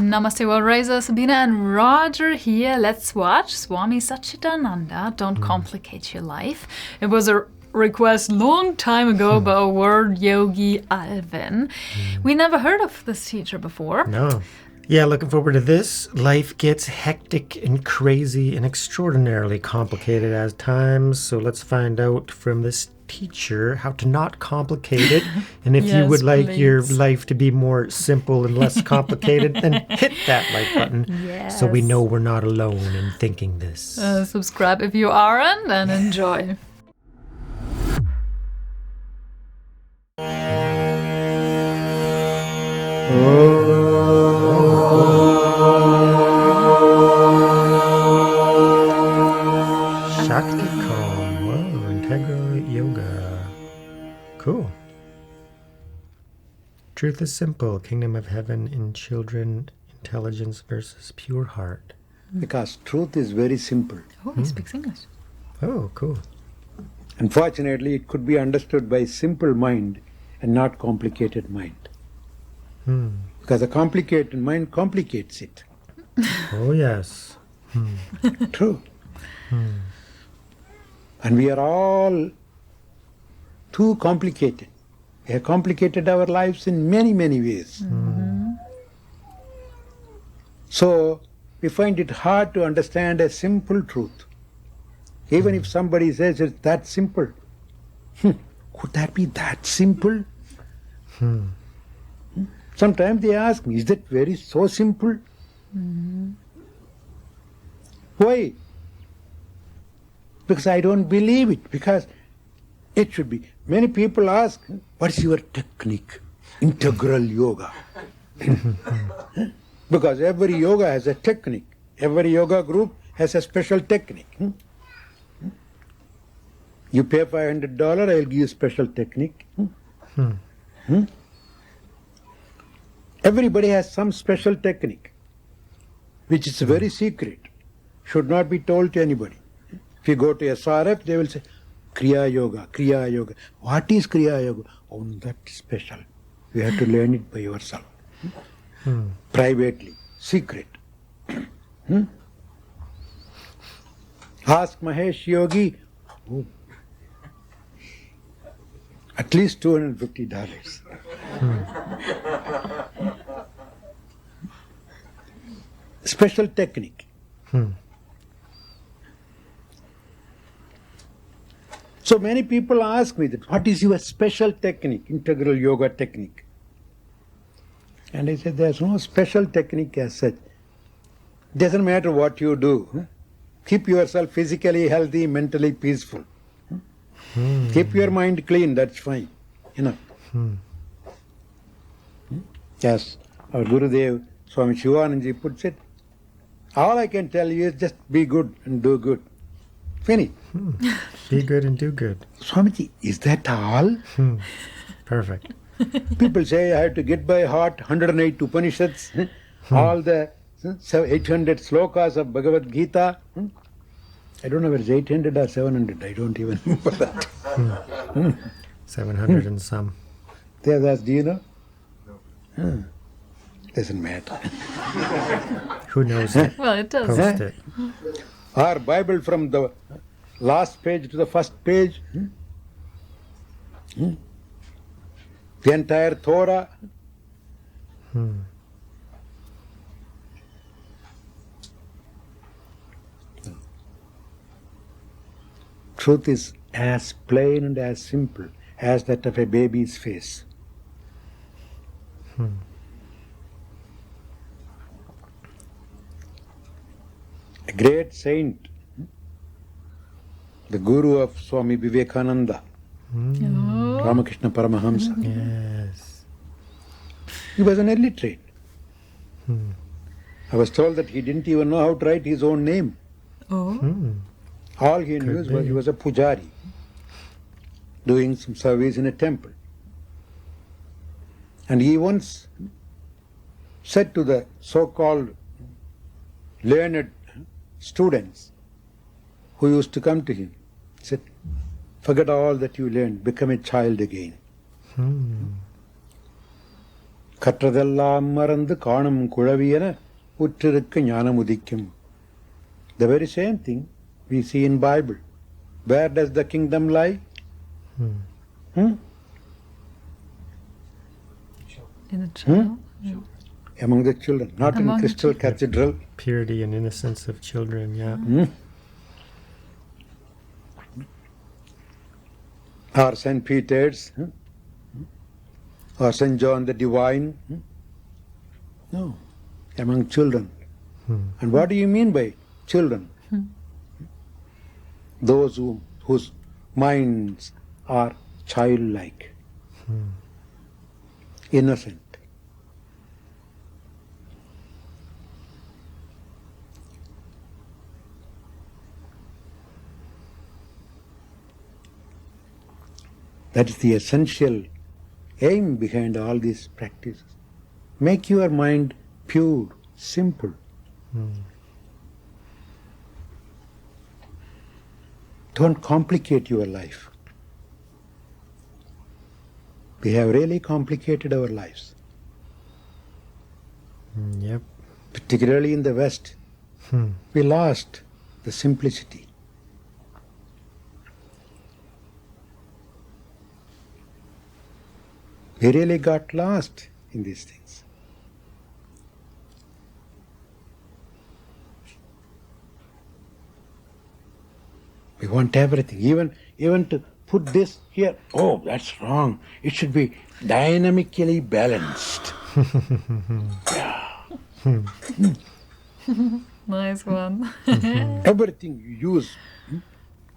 Namaste, World Raisers. Sabine and Roger here. Let's watch Swami Satchidananda, Don't Complicate Your Life. It was a request long time ago by a word yogi Alvin. We never heard of this teacher before. No. Yeah, looking forward to this. Life gets hectic and crazy and extraordinarily complicated at times. So let's find out from this teacher how to not complicate it. And if you would like your life to be more simple and less complicated, then hit that like button so we know we're not alone in thinking this. Subscribe if you aren't, and enjoy. Shakti Calm. Whoa, integral yoga. Cool. Truth is simple. Kingdom of heaven in children. Intelligence versus pure heart. Because truth is very simple. Oh, he speaks English. Oh, cool. Unfortunately, it could be understood by simple mind and not complicated mind. Because a complicated mind complicates it. Oh, yes. True. And we are all too complicated. We have complicated our lives in many, many ways. So, we find it hard to understand a simple truth. Even if somebody says it's that simple, could that be that simple? Sometimes they ask me, is that very so simple? Why? Because I don't believe it, because it should be. Many people ask, what is your technique? Integral yoga. Because every yoga has a technique. Every yoga group has a special technique. You pay $500, I'll give you special technique. Everybody has some special technique, which is very secret, should not be told to anybody. If you go to SRF, they will say, Kriya Yoga, Kriya Yoga. What is Kriya Yoga? Oh, that's special. You have to learn it by yourself. Privately, secret. Ask Mahesh Yogi, at least $250. Special technique. So many people ask me that, what is your special technique, integral yoga technique? And I said, there's no special technique as such. Doesn't matter what you do. Keep yourself physically healthy, mentally peaceful. Keep your mind clean, that's fine. Enough. Yes, our Gurudev, Swami Satchidananda puts it, all I can tell you is just be good and do good. Finish. Be good and do good. Swamiji, is that all? Perfect. People say I have to get by heart 108 Upanishads, all the 800 slokas of Bhagavad Gita. I don't know whether it's 800 or 700, I don't even remember that. 700 and some. Do you know? No. Doesn't matter. Who knows it? Well, it does. Post it. Our Bible from the last page to the first page, the entire Torah. Truth is as plain and as simple as that of a baby's face. A great saint, the guru of Swami Vivekananda, Ramakrishna Paramahamsa. Yes. He was an illiterate. I was told that he didn't even know how to write his own name. All he knew was he was a pujari, doing some service in a temple. And he once said to the so-called learned students who used to come to him, he said, forget all that you learned, become a child again. கற்றதெல்லாம் மறந்து காணும் குழவியென உற்றிருக்க ஞானம் உதிக்கும். The very same thing we see in Bible. Where does the kingdom lie? In the child? Among the children, not Among in the crystal cathedral. Purity and innocence of children, yeah. Or St. Peter's, or St. John the Divine. No, among children. And what do you mean by children? Those whose minds are childlike, innocent. That is the essential aim behind all these practices. Make your mind pure, simple. Don't complicate your life. We have really complicated our lives. Yep. Particularly in the West, we lost the simplicity. We really got lost in these things. We want everything, even to put this here. Oh, that's wrong. It should be dynamically balanced. Nice one. Everything you use,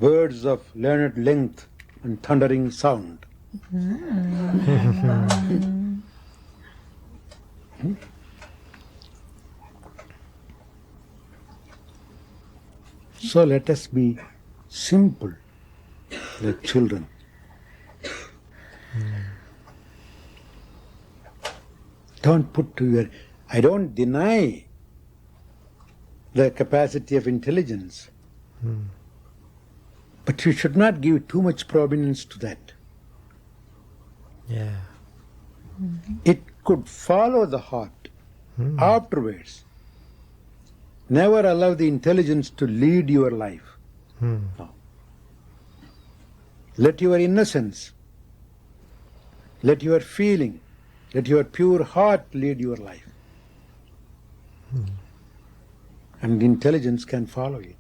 words of learned length and thundering sound. So let us be simple like children. Don't put to your... I don't deny the capacity of intelligence, but you should not give too much prominence to that. Yeah. It could follow the heart afterwards. Never allow the intelligence to lead your life. No. Let your innocence, let your feeling, let your pure heart lead your life. And intelligence can follow it.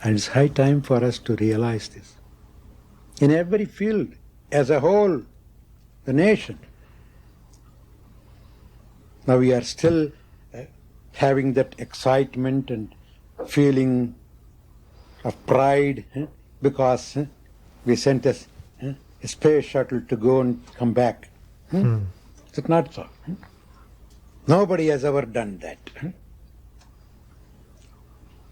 And it's high time for us to realize this. In every field, as a whole, the nation. Now we are still having that excitement and feeling of pride because we sent a space shuttle to go and come back. It's not so. Nobody has ever done that.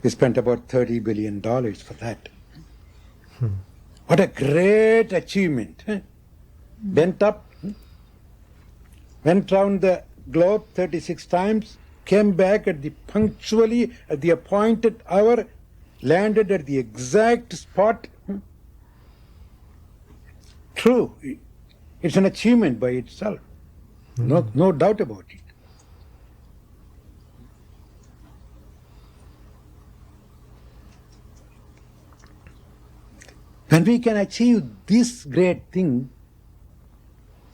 We spent about $30 billion for that. What a great achievement. Went up, went round the globe 36 times, came back punctually at the appointed hour, landed at the exact spot. True, it's an achievement by itself. No doubt about it. When we can achieve this great thing,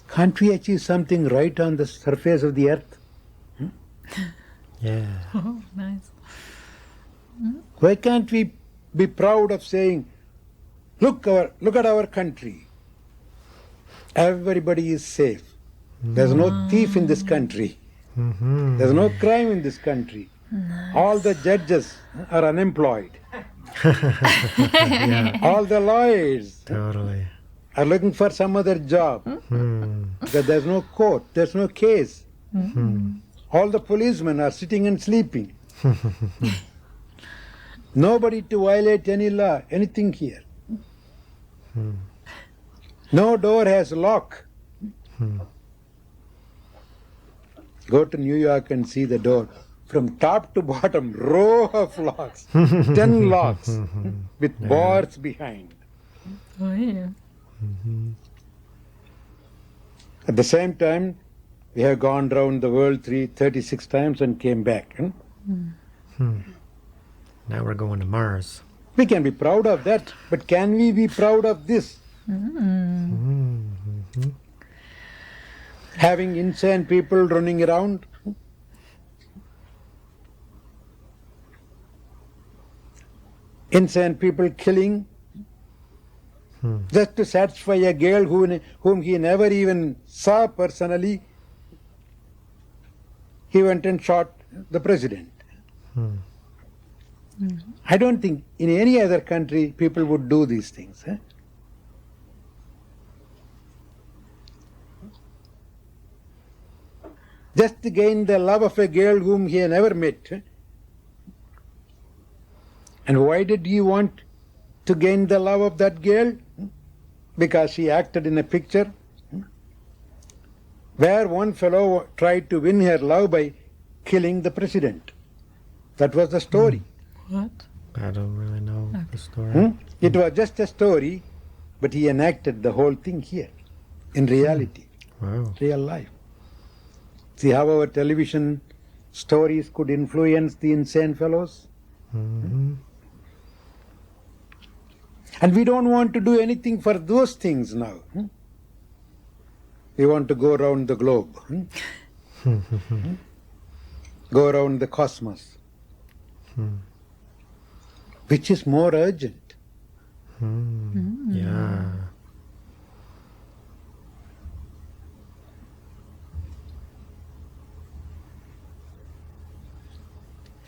can't we achieve something right on the surface of the earth? Yeah. Oh, nice. Why can't we be proud of saying, look at our country. Everybody is safe. There's no thief in this country. There's no crime in this country. All the judges are unemployed. All the lawyers Totally. are looking for some other job. Because there's no court, there's no case. All the policemen are sitting and sleeping. Nobody to violate any law, anything here. No door has lock. Go to New York and see the door. from top to bottom, row of locks, 10 locks with bars behind. Oh, yeah. At the same time, we have gone round the world 36 times and came back. Now we're going to Mars. We can be proud of that, but can we be proud of this? Having insane people running around? Insane people killing just to satisfy a girl whom he never even saw personally. He went and shot the president. I don't think in any other country people would do these things. Just to gain the love of a girl whom he had never met. And why did he want to gain the love of that girl? Because she acted in a picture where one fellow tried to win her love by killing the president. That was the story. What? I don't really know the story. It was just a story, but he enacted the whole thing here, in reality, Wow. real life. See how our television stories could influence the insane fellows? And we don't want to do anything for those things now. We want to go around the globe. Go around the cosmos. Which is more urgent? Yeah.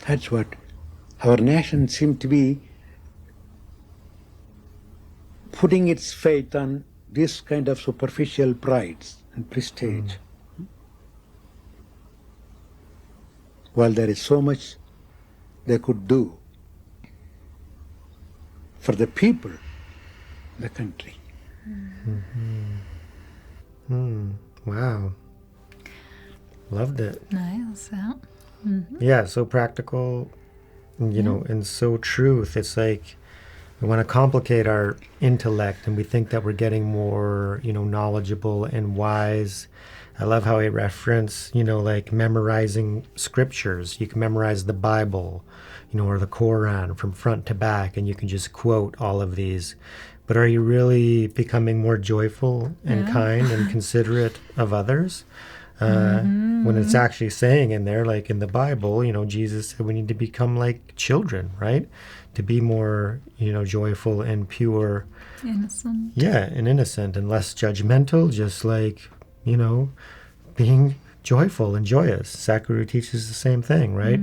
That's what our nation seems to be putting its faith on this kind of superficial prides and prestige. While there is so much they could do for the people, the country. Wow. Loved it. Nice, yeah. Yeah, so practical, and so truth. It's like we want to complicate our intellect and we think that we're getting more, knowledgeable and wise. I love how he referenced, like memorizing scriptures. You can memorize the Bible, or the Quran from front to back, and you can just quote all of these. But are you really becoming more joyful and kind and considerate of others? When it's actually saying in there, like in the Bible, Jesus said we need to become like children, right? To be more, joyful and pure. Innocent. Yeah, and innocent and less judgmental, just like, being joyful and joyous. Sakuru teaches the same thing, right?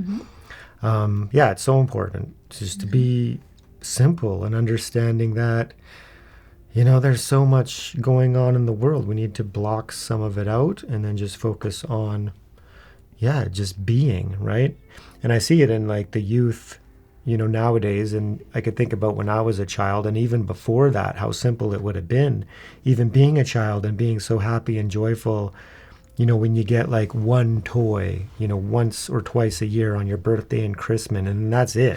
Yeah, it's so important just to be simple and understanding that, there's so much going on in the world. We need to block some of it out and then just focus on, just being, right? And I see it in like the youth, nowadays, and I could think about when I was a child and even before that, how simple it would have been, even being a child and being so happy and joyful, when you get like one toy, once or twice a year on your birthday and Christmas, and that's it.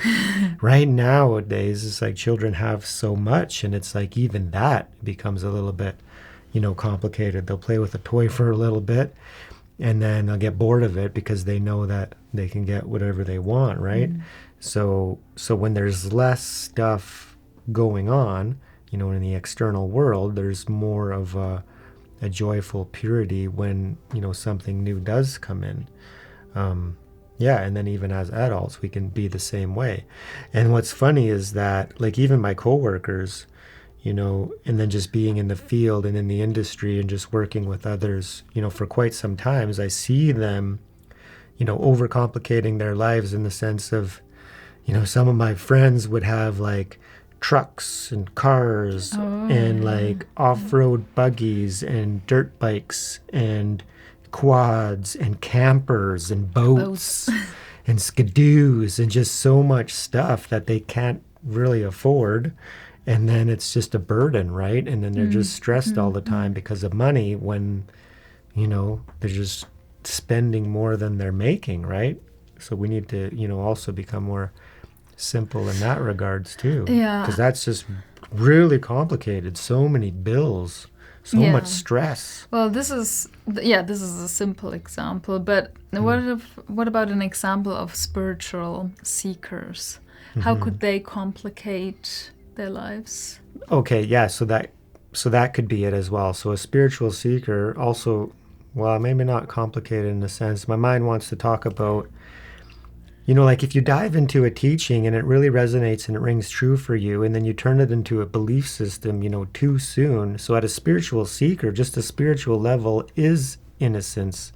Right nowadays, it's like children have so much, and it's like even that becomes a little bit, complicated. They'll play with a toy for a little bit, and then they'll get bored of it because they know that they can get whatever they want, right? So when there's less stuff going on, in the external world, there's more of a joyful purity when, something new does come in. And then even as adults, we can be the same way. And what's funny is that, like, even my coworkers, and then just being in the field and in the industry and just working with others, for quite some times, I see them, overcomplicating their lives in the sense of, some of my friends would have like trucks and cars and like off-road buggies and dirt bikes and quads and campers and boats and skidoos and just so much stuff that they can't really afford. And then it's just a burden, right? And then they're just stressed all the time because of money when, they're just spending more than they're making, right? So we need to, also become more simple in that regards too. Yeah. Because that's just really complicated. So many bills, so much stress. Well, this is a simple example, but what about an example of spiritual seekers? How could they complicate their lives? Okay, yeah, so that could be it as well. So a spiritual seeker also, well, maybe not complicated in a sense. My mind wants to talk about, like if you dive into a teaching and it really resonates and it rings true for you, and then you turn it into a belief system, too soon. So at a spiritual seeker, just a spiritual level is innocence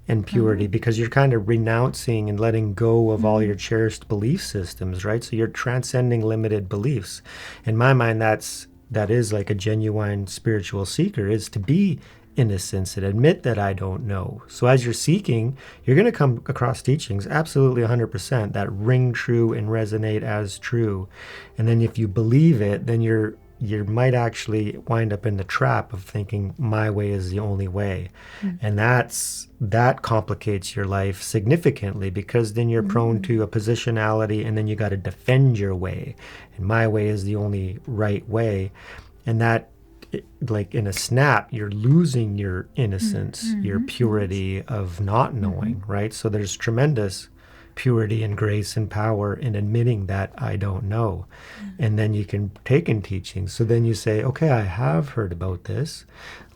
and purity, because you're kind of renouncing and letting go of all your cherished belief systems, right? So you're transcending limited beliefs. In my mind, that is like a genuine spiritual seeker, is to be innocence and admit that I don't know. So as you're seeking, you're going to come across teachings, absolutely 100%, that ring true and resonate as true. And then if you believe it, then you might actually wind up in the trap of thinking my way is the only way. And that complicates your life significantly, because then you're prone to a positionality, and then you got to defend your way. And my way is the only right way. And that, like in a snap, you're losing your innocence, your purity of not knowing, right? So there's tremendous purity and grace and power in admitting that I don't know. And then you can take in teaching. So then you say, okay, I have heard about this.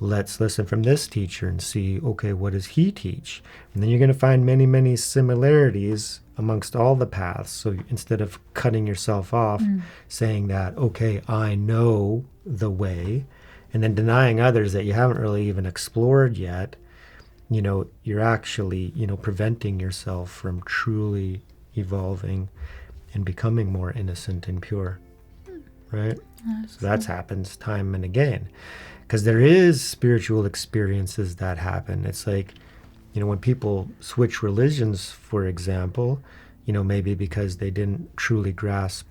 Let's listen from this teacher and see, okay, what does he teach? And then you're going to find many, many similarities amongst all the paths. So instead of cutting yourself off, saying that, okay, I know the way, and then denying others that you haven't really even explored yet, you're actually, preventing yourself from truly evolving and becoming more innocent and pure, right? So that happens time and again, because there is spiritual experiences that happen. It's like, when people switch religions, for example, maybe because they didn't truly grasp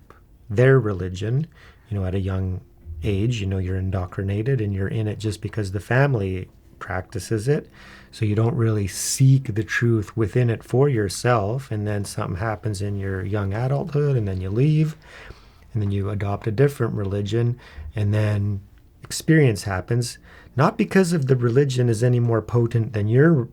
their religion, at a young age, you're indoctrinated and you're in it just because the family practices it. So you don't really seek the truth within it for yourself. And then something happens in your young adulthood, and then you leave, and then you adopt a different religion, and then experience happens, not because of the religion is any more potent than your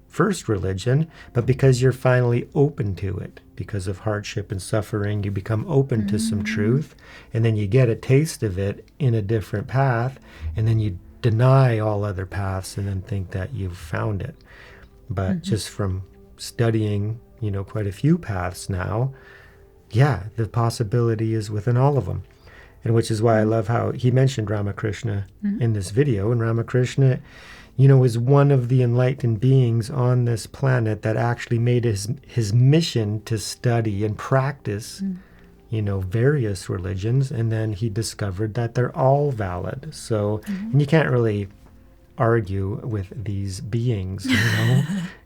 first religion, but because you're finally open to it. Because of hardship and suffering, you become open to some truth, and then you get a taste of it in a different path, and then you deny all other paths and then think that you've found it. But just from studying, quite a few paths now, the possibility is within all of them. And which is why I love how he mentioned Ramakrishna in this video. And Ramakrishna, is one of the enlightened beings on this planet that actually made his mission to study and practice, various religions. And then he discovered that they're all valid. So, and you can't really argue with these beings,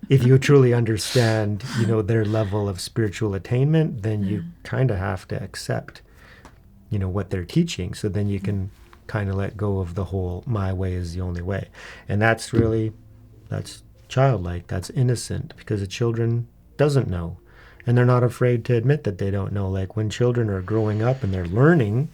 if you truly understand, their level of spiritual attainment, then you kind of have to accept, what they're teaching. So then you can kind of let go of the whole my way is the only way. And that's childlike, that's innocent, because a children doesn't know, and they're not afraid to admit that they don't know. Like when children are growing up and they're learning,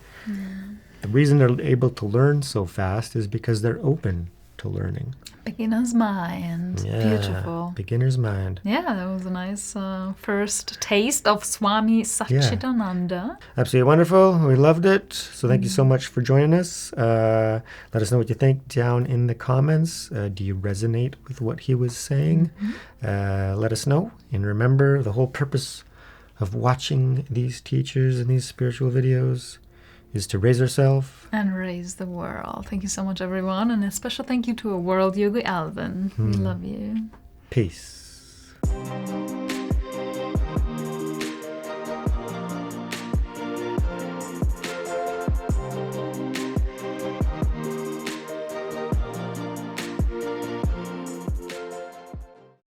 the reason they're able to learn so fast is because they're open to learning. Beginner's mind. Beautiful. Beginner's mind. Yeah, that was a nice first taste of Swami Satchidananda. Absolutely wonderful. We loved it. So thank you so much for joining us. Let us know what you think down in the comments. Do you resonate with what he was saying? Let us know. And remember, the whole purpose of watching these teachers and these spiritual videos is to raise ourselves and raise the world. Thank you so much, everyone. And a special thank you to our world yogi Alvin. We love you. Peace.